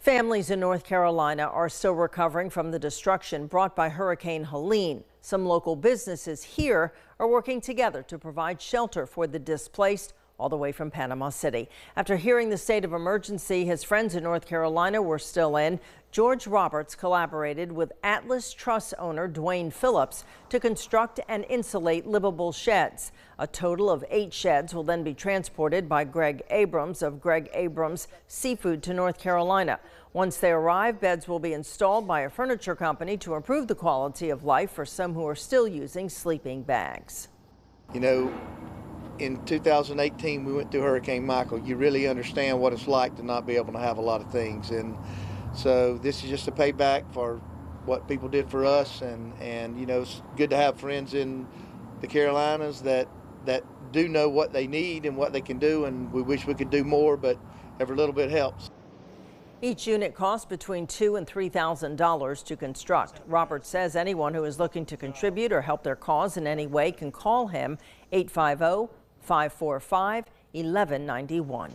Families in North Carolina are still recovering from the destruction brought by Hurricane Helene. Some local businesses here are working together to provide shelter for the displaced all the way from Panama City. After hearing the state of emergency his friends in North Carolina were still in, George Roberts collaborated with Atlas Truss owner Dwayne Phillips to construct and insulate livable sheds. A total of 8 sheds will then be transported by Greg Abrams of Greg Abrams Seafood to North Carolina. Once they arrive, beds will be installed by a furniture company to improve the quality of life for some who are still using sleeping bags. You know, in 2018, we went through Hurricane Michael. You really understand what it's like to not be able to have a lot of things. And so this is just a payback for what people did for us. And you know, it's good to have friends in the Carolinas that do know what they need and what they can do. And we wish we could do more, but every little bit helps. Each unit costs between $2,000 and $3,000 to construct. Roberts says anyone who is looking to contribute or help their cause in any way can call him 850-545-1191.